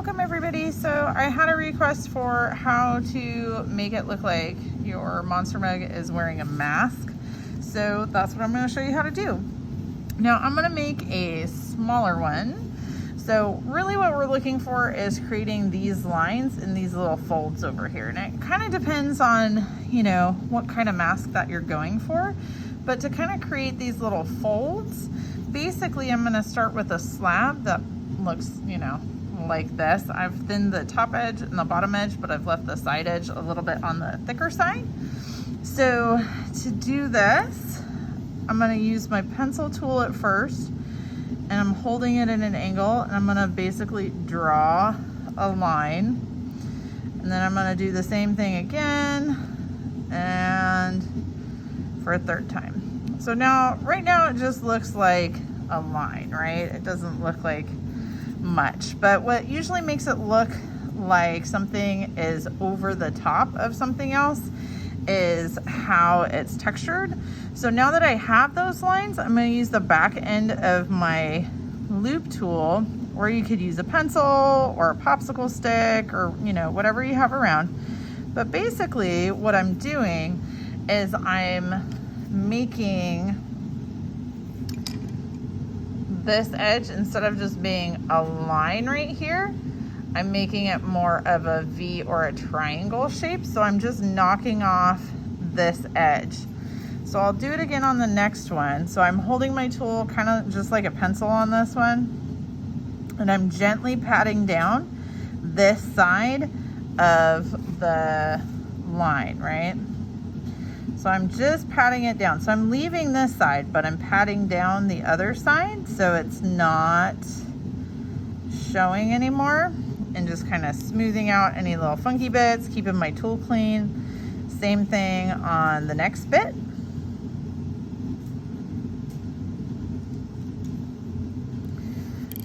welcome everybody. So I had a request for how to make it look like your monster mug is wearing a mask. So that's what I'm going to show you how to do. Now I'm going to make a smaller one. So really what we're looking for is creating these lines and these little folds over here. And it kind of depends on, you know, what kind of mask that you're going for. But to kind of create these little folds, basically I'm going to start with a slab that looks, you know, like this. I've thinned the top edge and the bottom edge, but I've left the side edge a little bit on the thicker side. So to do this, I'm going to use my pencil tool at first, and I'm holding it in an angle, and I'm going to basically draw a line, and then I'm going to do the same thing again and for a third time. So now, right now it just looks like a line, right? It doesn't look like much, but what usually makes it look like something is over the top of something else is how it's textured. So now that I have those lines, I'm going to use the back end of my loop tool, or you could use a pencil or a popsicle stick, or you know, whatever you have around. But basically what I'm doing is I'm making this edge, instead of just being a line right here, I'm making it more of a V or a triangle shape. So I'm just knocking off this edge. So I'll do it again on the next one. So I'm holding my tool kind of just like a pencil on this one, and I'm gently patting down this side of the line, right? So I'm just patting it down. So I'm leaving this side, but I'm patting down the other side so it's not showing anymore, and just kind of smoothing out any little funky bits, keeping my tool clean. Same thing on the next bit.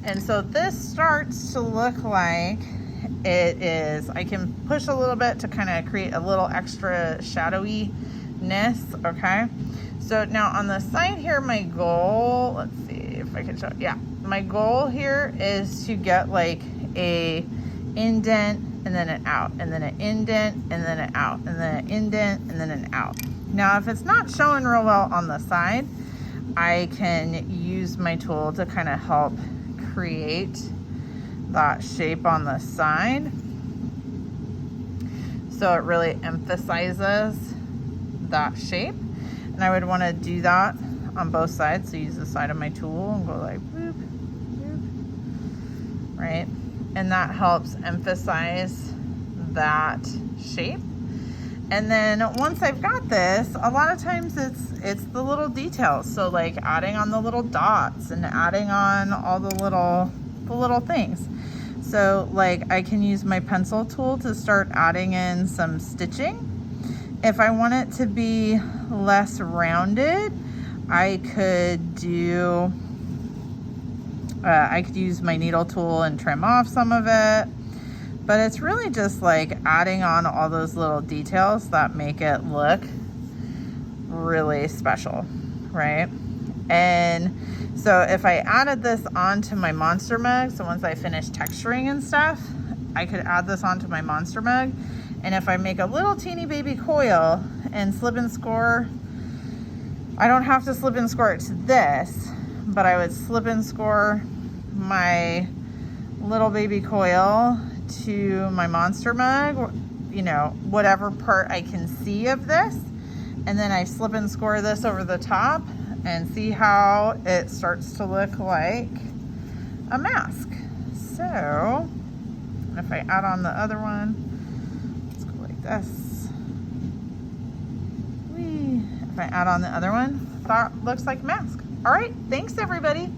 And so this starts to look like it is, I can push a little bit to kind of create a little extra shadowiness, okay? So now on the side here, my goal, let's see if I can show, yeah. My goal here is to get like a indent and then an out, and then an indent and then an out, and then an indent and then an out. Now if it's not showing real well on the side, I can use my tool to kind of help create that shape on the side, so it really emphasizes that shape. And I would want to do that on both sides, so use the side of my tool and go like boop, boop, right? And that helps emphasize that shape. And then once I've got this, a lot of times it's the little details. So like adding on the little dots and adding on all the little things. So like I can use my pencil tool to start adding in some stitching. If I want it to be less rounded, I could do, I could use my needle tool and trim off some of it. But it's really just like adding on all those little details that make it look really special, right? And so if I added this onto my monster mug, so once I finish texturing and stuff, I could add this onto my monster mug. And if I make a little teeny baby coil and slip and score, I don't have to slip and score it to this, but I would slip and score my little baby coil to my monster mug, you know, whatever part I can see of this, and then I slip and score this over the top, and see how it starts to look like a mask. So if I add on the other one, let's go like this. Whee. If I add on the other one, that looks like a mask. All right, thanks everybody.